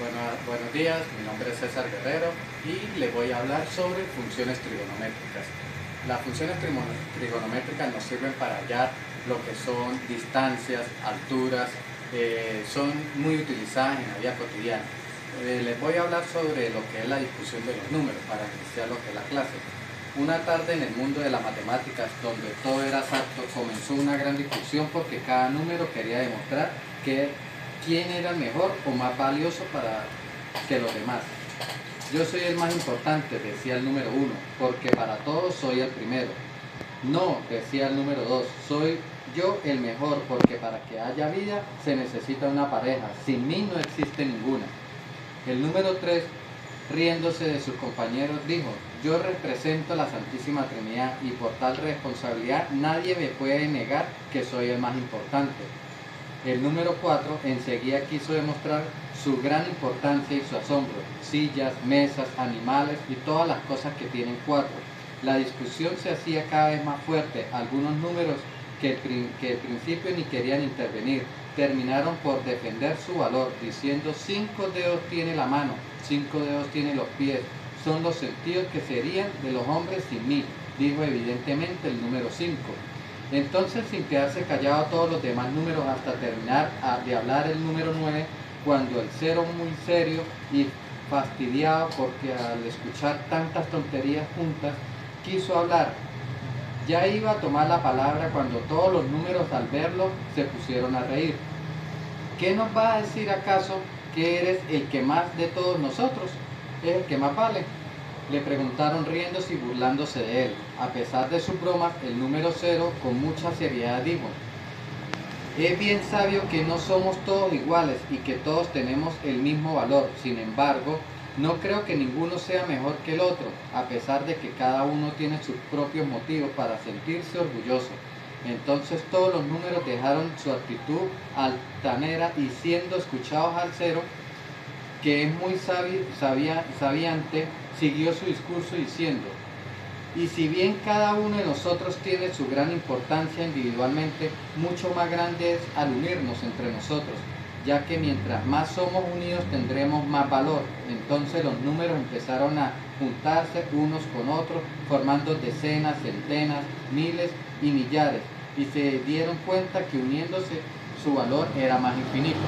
Buenos días, mi nombre es César Guerrero y les voy a hablar sobre funciones trigonométricas. Las funciones trigonométricas nos sirven para hallar lo que son distancias, alturas, son muy utilizadas en la vida cotidiana. Les voy a hablar sobre lo que es la discusión de los números para iniciar lo que es la clase. Una tarde en el mundo de las matemáticas, donde todo era exacto, comenzó una gran discusión porque cada número quería demostrar quién era mejor o más valioso que los demás. Yo soy el más importante, decía el número 1, porque para todos soy el primero. No, decía el número 2, soy yo el mejor, porque para que haya vida se necesita una pareja, sin mí no existe ninguna. El número 3, riéndose de sus compañeros, dijo: yo represento a la Santísima Trinidad y por tal responsabilidad nadie me puede negar que soy el más importante. El número 4 enseguida quiso demostrar su gran importancia y su asombro: sillas, mesas, animales y todas las cosas que tienen 4. La discusión se hacía cada vez más fuerte. Algunos números que al principio ni querían intervenir terminaron por defender su valor, diciendo: 5 dedos tiene la mano, 5 dedos tiene los pies, son los sentidos que serían de los hombres sin mí, dijo evidentemente el número 5. Entonces, sin quedarse callado todos los demás números hasta terminar de hablar el número 9, cuando el 0, muy serio y fastidiado porque al escuchar tantas tonterías juntas, quiso hablar. Ya iba a tomar la palabra cuando todos los números al verlo se pusieron a reír. ¿Qué nos va a decir acaso que eres el que más de todos nosotros? ¿Es el que más vale? Le preguntaron riéndose y burlándose de él. A pesar de sus bromas, el número 0 con mucha seriedad dijo: es bien sabio que no somos todos iguales y que todos tenemos el mismo valor. Sin embargo, no creo que ninguno sea mejor que el otro, a pesar de que cada uno tiene sus propios motivos para sentirse orgulloso. Entonces todos los números dejaron su actitud altanera y, siendo escuchados al 0, que es muy sabiante, siguió su discurso diciendo: y si bien cada uno de nosotros tiene su gran importancia individualmente, mucho más grande es al unirnos entre nosotros, ya que mientras más somos unidos tendremos más valor. Entonces los números empezaron a juntarse unos con otros, formando decenas, centenas, miles y millares, y se dieron cuenta que uniéndose su valor era más infinito.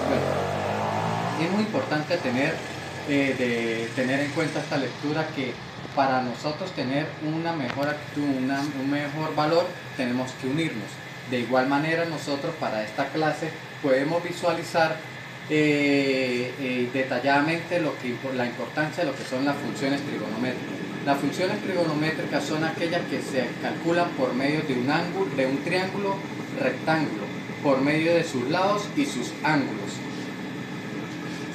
Bueno, es muy importante tener en cuenta esta lectura, que para nosotros tener una mejor actitud, un mejor valor, tenemos que unirnos. De igual manera, nosotros para esta clase podemos visualizar detalladamente la importancia de lo que son las funciones trigonométricas. Las funciones trigonométricas son aquellas que se calculan por medio de un triángulo rectángulo, por medio de sus lados y sus ángulos.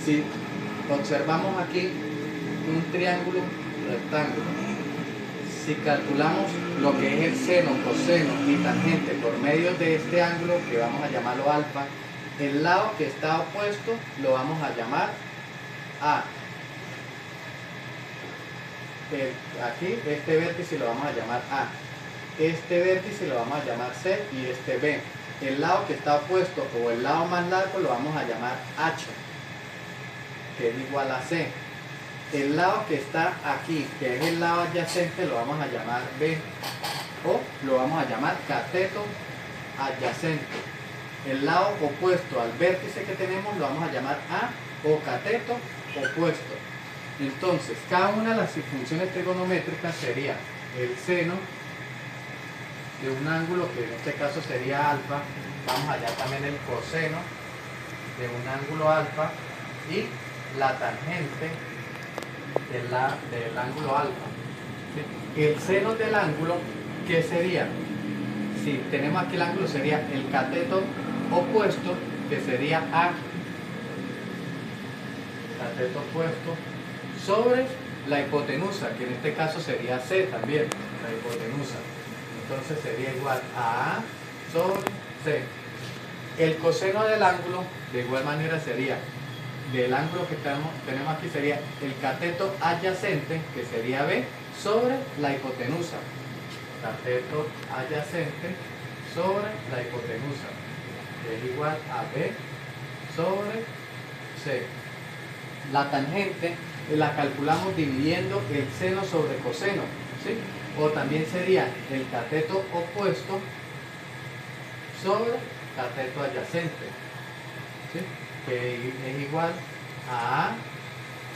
Si observamos aquí un triángulo rectángulo, si calculamos lo que es el seno, coseno y tangente por medio de este ángulo, que vamos a llamarlo alfa, el lado que está opuesto lo vamos a llamar A. Aquí este vértice lo vamos a llamar A, este vértice lo vamos a llamar C y este B. El lado que está opuesto o el lado más largo lo vamos a llamar H, que es igual a C. El lado que está aquí, que es el lado adyacente, lo vamos a llamar B, o lo vamos a llamar cateto adyacente. El lado opuesto al vértice que tenemos lo vamos a llamar A, o cateto opuesto. Entonces, cada una de las funciones trigonométricas sería el seno de un ángulo, que en este caso sería alfa. Vamos a hallar también el coseno de un ángulo alfa y la tangente del ángulo alfa. ¿Sí? El seno del ángulo, ¿qué sería? Si tenemos aquí el ángulo, sería el cateto opuesto, que sería A, cateto opuesto, sobre la hipotenusa, que en este caso sería C también, la hipotenusa. Entonces sería igual a A sobre C. El coseno del ángulo, de igual manera, sería del ángulo que tenemos aquí, sería el cateto adyacente, que sería B, sobre la hipotenusa. Cateto adyacente sobre la hipotenusa, que es igual a B sobre C. La tangente la calculamos dividiendo el seno sobre coseno, ¿sí? O también sería el cateto opuesto sobre cateto adyacente, ¿sí? Que es igual a A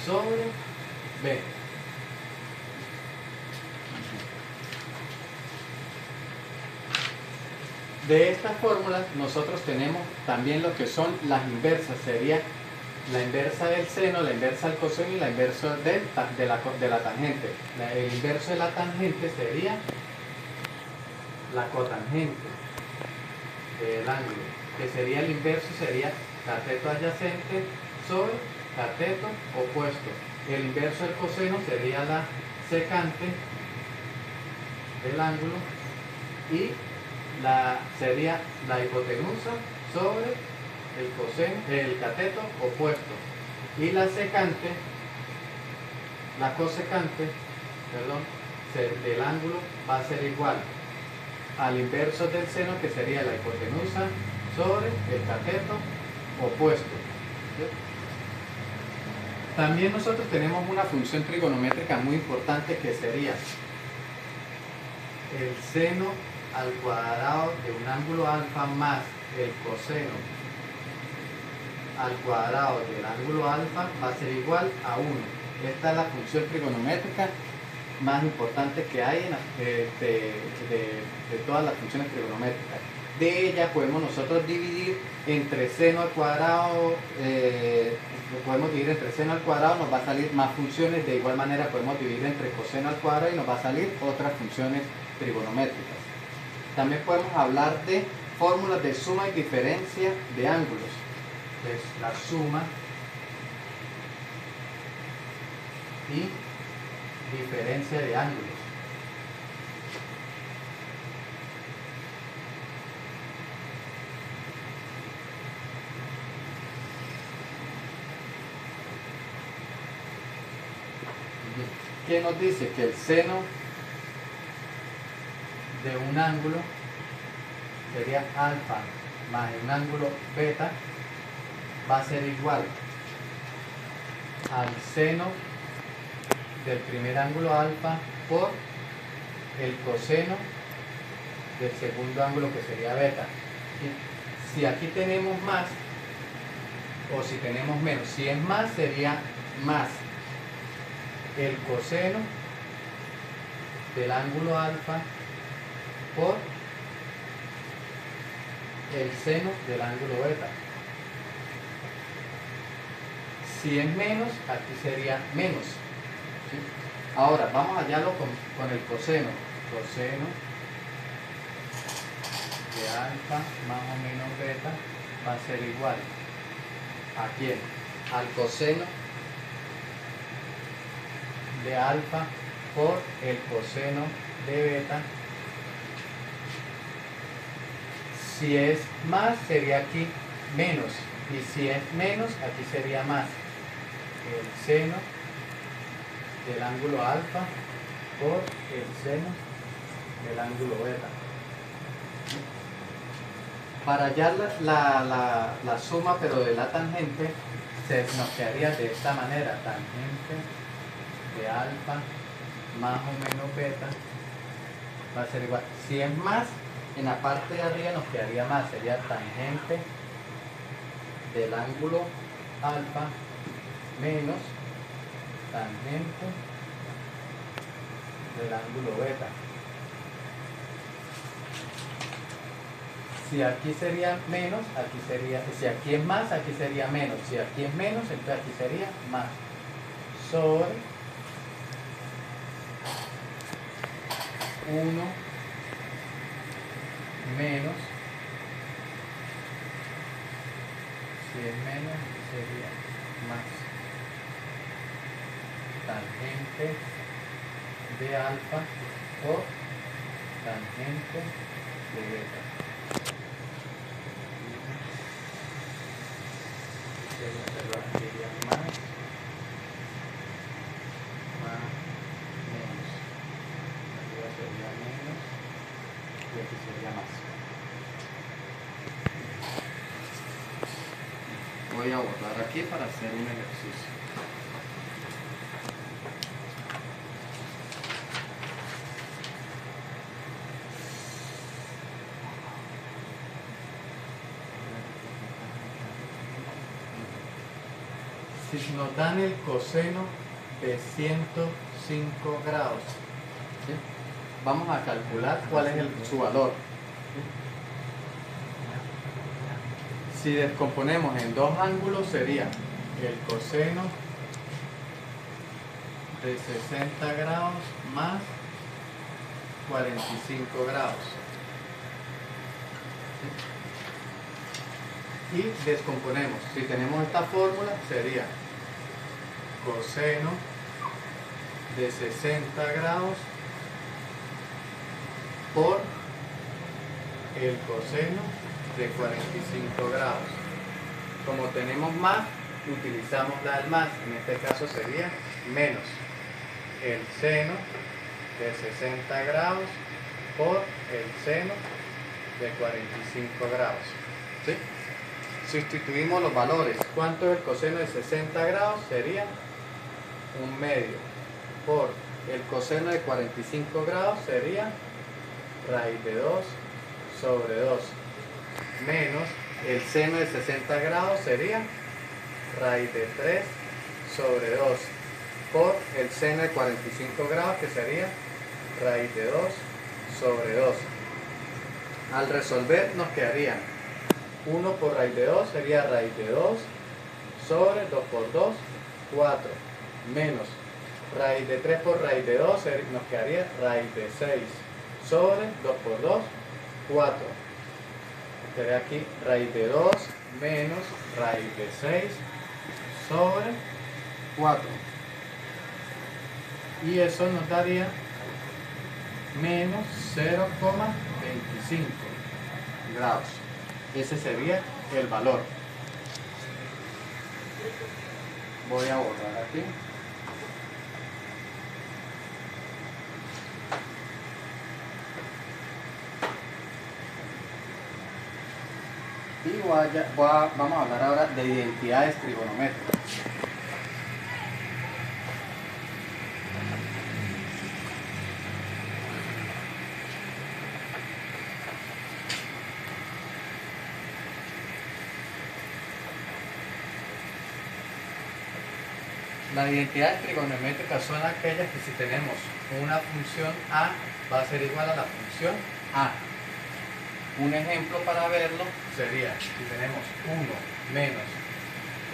sobre B. De estas fórmulas nosotros tenemos también lo que son las inversas, sería la inversa del seno, la inversa del coseno y la inversa de la tangente. El inverso de la tangente sería la cotangente del ángulo, que sería el inverso, sería cateto adyacente sobre cateto opuesto. El inverso del coseno sería la secante del ángulo y sería la hipotenusa sobre el cateto opuesto, y la secante, la cosecante, perdón, del ángulo va a ser igual al inverso del seno, que sería la hipotenusa sobre el cateto opuesto. ¿Sí? También nosotros tenemos una función trigonométrica muy importante, que sería el seno al cuadrado de un ángulo alfa más el coseno al cuadrado del ángulo alfa va a ser igual a 1. Esta es la función trigonométrica más importante que hay de todas las funciones trigonométricas. De ella podemos nosotros dividir entre seno al cuadrado, nos va a salir más funciones. De igual manera podemos dividir entre coseno al cuadrado y nos va a salir otras funciones trigonométricas. También podemos hablar de fórmulas de suma y diferencia de ángulos. Es la suma y diferencia de ángulos. ¿Qué nos dice? Que el seno de un ángulo sería alfa más un ángulo beta va a ser igual al seno del primer ángulo alfa por el coseno del segundo ángulo, que sería beta. ¿Sí? Si aquí tenemos más o si tenemos menos, si es más sería más el coseno del ángulo alfa por el seno del ángulo beta. Si es menos, aquí sería menos. ¿Sí? Ahora, vamos a hallarlo con el coseno. Coseno de alfa más o menos beta va a ser igual ¿a quién? Al coseno de alfa por el coseno de beta. Si es más, sería aquí menos. Y si es menos, aquí sería más. El seno del ángulo alfa por el seno del ángulo beta. Para hallar la suma, pero de la tangente, nos quedaría de esta manera: tangente de alfa más o menos beta va a ser igual. Si es más, en la parte de arriba nos quedaría más, sería tangente del ángulo alfa menos tangente del ángulo beta. Si aquí sería menos, aquí sería, si aquí es más, aquí sería menos. Si aquí es menos, entonces aquí sería más. Sobre 1 menos, si es menos, sería más tangente de alfa por tangente de beta. Sería más menos. Arriba sería menos y aquí sería más. Voy a borrar aquí para hacer un ejercicio. Si nos dan el coseno de 105 grados, ¿sí? Vamos a calcular cuál es su valor. Si descomponemos en dos ángulos sería el coseno de 60 grados más 45 grados. ¿Sí? Y descomponemos. Si tenemos esta fórmula sería coseno de 60 grados por el coseno de 45 grados. Como tenemos más, utilizamos la del más. En este caso sería menos el seno de 60 grados por el seno de 45 grados. ¿Sí? Sustituimos los valores. ¿Cuánto es el coseno de 60 grados? Sería 1/2 por el coseno de 45 grados sería raíz de 2 sobre 2 menos el seno de 60 grados sería raíz de 3 sobre 2 por el seno de 45 grados que sería raíz de 2 sobre 2. Al resolver nos quedaría 1 por raíz de 2 sería raíz de 2 sobre 2 por 2, 4 menos raíz de 3 por raíz de 2 nos quedaría raíz de 6 sobre 2 por 2, 4. Quedaría aquí raíz de 2 menos raíz de 6 sobre 4. Y eso nos daría menos 0,25 grados. Ese sería el valor. Voy a borrar aquí. Y vamos a hablar ahora de identidades trigonométricas. Las identidades trigonométricas son aquellas que si tenemos una función A va a ser igual a la función A. Un ejemplo para verlo sería si tenemos 1 menos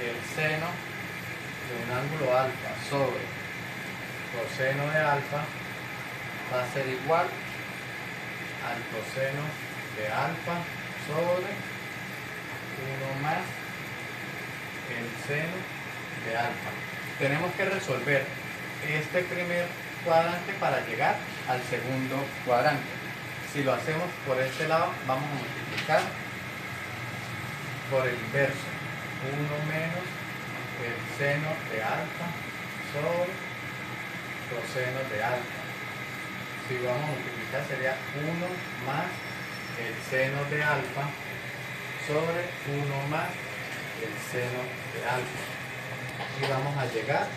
el seno de un ángulo alfa sobre coseno de alfa va a ser igual al coseno de alfa sobre 1 más el seno de alfa. Tenemos que resolver este primer cuadrante para llegar al segundo cuadrante. Si lo hacemos por este lado, vamos a multiplicar por el inverso. 1 menos el seno de alfa sobre coseno de alfa. Si vamos a multiplicar sería 1 más el seno de alfa sobre 1 más el seno de alfa. Y vamos a llegar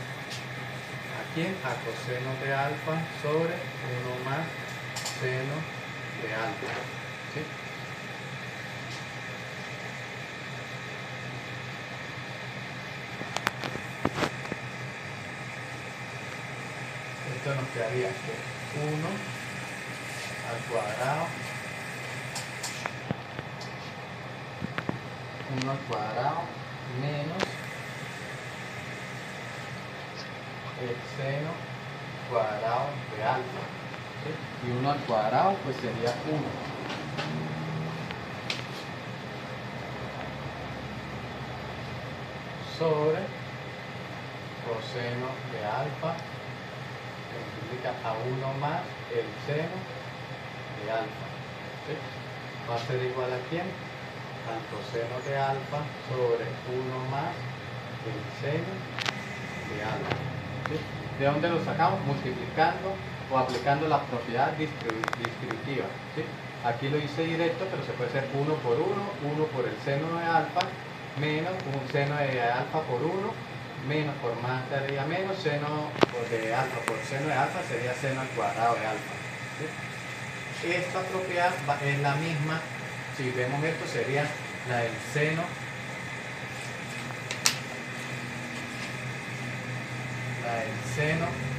aquí a coseno de alfa sobre 1 más seno de alfa. ¿Sí? Esto nos quedaría que 1 al cuadrado 1 al cuadrado menos el seno cuadrado de alfa. ¿Sí? Y 1 al cuadrado pues sería 1. Sobre coseno de alfa, que multiplica a 1 más el seno de alfa. ¿Sí? Va a ser igual a quién? Al coseno de alfa sobre 1 más el seno de alfa. ¿Sí? ¿De dónde lo sacamos? Multiplicando o aplicando la propiedad distributiva. ¿Sí? Aquí lo hice directo, pero se puede hacer 1 por 1, 1 por el seno de alfa menos un seno de alfa por 1 menos por más sería menos seno de alfa por seno de alfa sería seno al cuadrado de alfa. ¿Sí? Esta propiedad es la misma, si vemos esto sería la del seno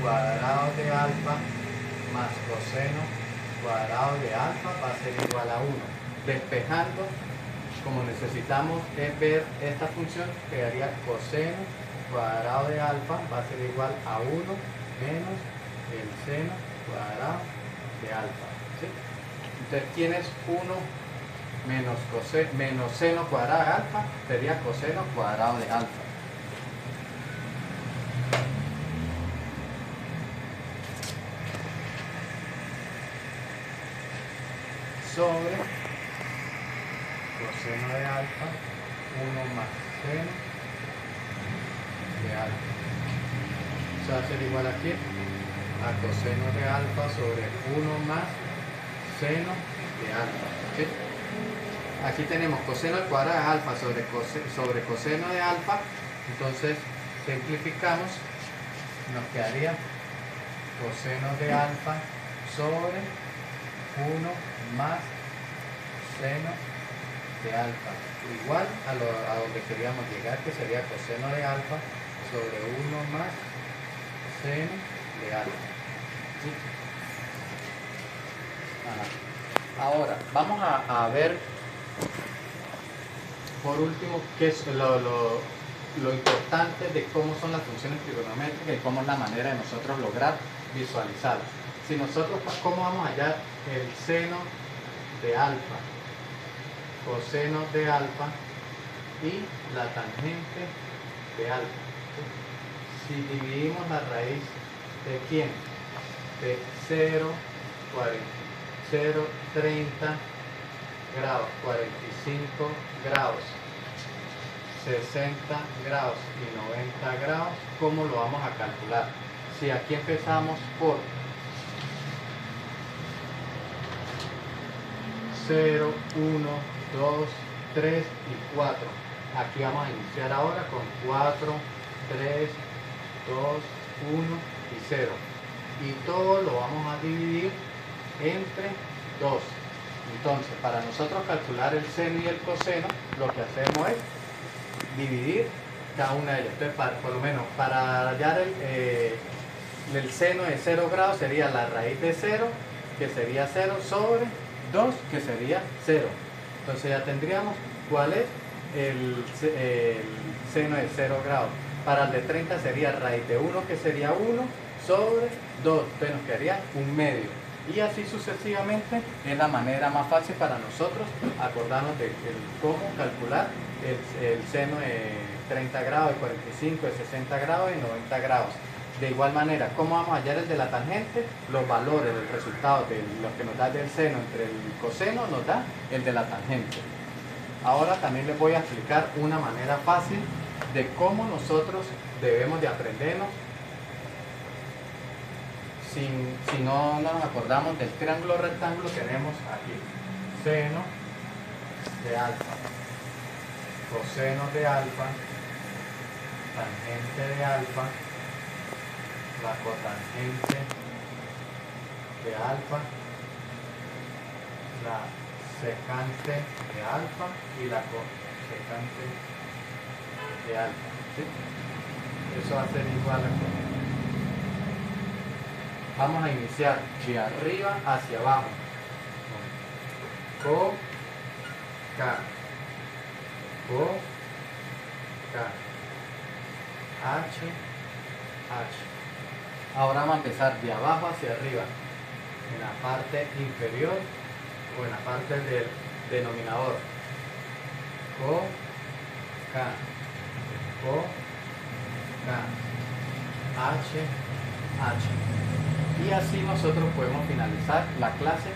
cuadrado de alfa más coseno cuadrado de alfa va a ser igual a 1. Despejando, como necesitamos ver esta función, quedaría coseno cuadrado de alfa va a ser igual a 1 menos el seno cuadrado de alfa. ¿Sí? Entonces, ¿quién es 1 menos seno cuadrado de alfa? Sería coseno cuadrado de alfa. Sobre coseno de alfa, 1 más seno de alfa. Eso va a ser igual aquí a coseno de alfa sobre 1 más seno de alfa. ¿Sí? Aquí tenemos coseno al cuadrado de alfa sobre coseno de alfa. Entonces simplificamos, nos quedaría coseno de alfa sobre 1 más seno de alfa igual a donde queríamos llegar, que sería coseno de alfa sobre 1 más seno de alfa. ¿Sí? Ahora vamos a ver por último qué es lo importante de cómo son las funciones trigonométricas y cómo es la manera de nosotros lograr visualizarlas. Si nosotros, ¿cómo vamos a hallar el seno de alfa, coseno de alfa y la tangente de alfa? ¿Sí? Si dividimos la raíz de ¿quién? De 0, 30 grados, 45 grados, 60 grados y 90 grados, ¿cómo lo vamos a calcular? Si aquí empezamos por 0, 1, 2, 3 y 4. Aquí vamos a iniciar ahora con 4, 3, 2, 1 y 0. Y todo lo vamos a dividir entre 2. Entonces, para nosotros calcular el seno y el coseno, lo que hacemos es dividir cada una de ellas. Entonces, por lo menos, para hallar el seno de 0 grados sería la raíz de 0, que sería 0 sobre 2, que sería 0. Entonces ya tendríamos cuál es el seno de 0 grados. Para el de 30 sería raíz de 1, que sería 1, sobre 2. Entonces nos quedaría un medio. Y así sucesivamente es la manera más fácil para nosotros acordarnos de cómo calcular el seno de 30 grados, de 45, de 60 grados y 90 grados. De igual manera, ¿cómo vamos a hallar el de la tangente? Los valores, el resultado de lo que nos da del seno entre el coseno nos da el de la tangente. Ahora también les voy a explicar una manera fácil de cómo nosotros debemos de aprendernos si no nos acordamos del triángulo rectángulo que tenemos aquí. Seno de alfa, coseno de alfa, tangente de alfa, la cotangente de alfa, la secante de alfa y la cosecante de alfa. ¿Sí? Eso va a ser igual a... Vamos a iniciar de arriba hacia abajo. Co, K, Co, K, H, H. Ahora vamos a empezar de abajo hacia arriba, en la parte inferior o en la parte del denominador. Co, K, Co, K, H, H. Y así nosotros podemos finalizar la clase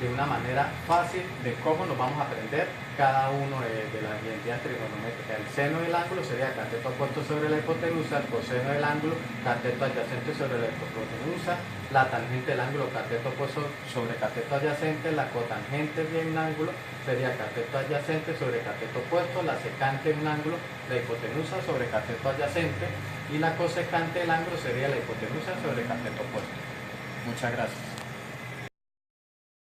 de una manera fácil de cómo nos vamos a aprender cada uno de las identidades trigonométricas. El seno del ángulo sería cateto opuesto sobre la hipotenusa, el coseno del ángulo cateto adyacente sobre la hipotenusa, la tangente del ángulo cateto opuesto sobre cateto adyacente, la cotangente de un ángulo sería cateto adyacente sobre cateto opuesto, la secante de un ángulo la hipotenusa sobre cateto adyacente y la cosecante del ángulo sería la hipotenusa sobre cateto opuesto. Muchas gracias.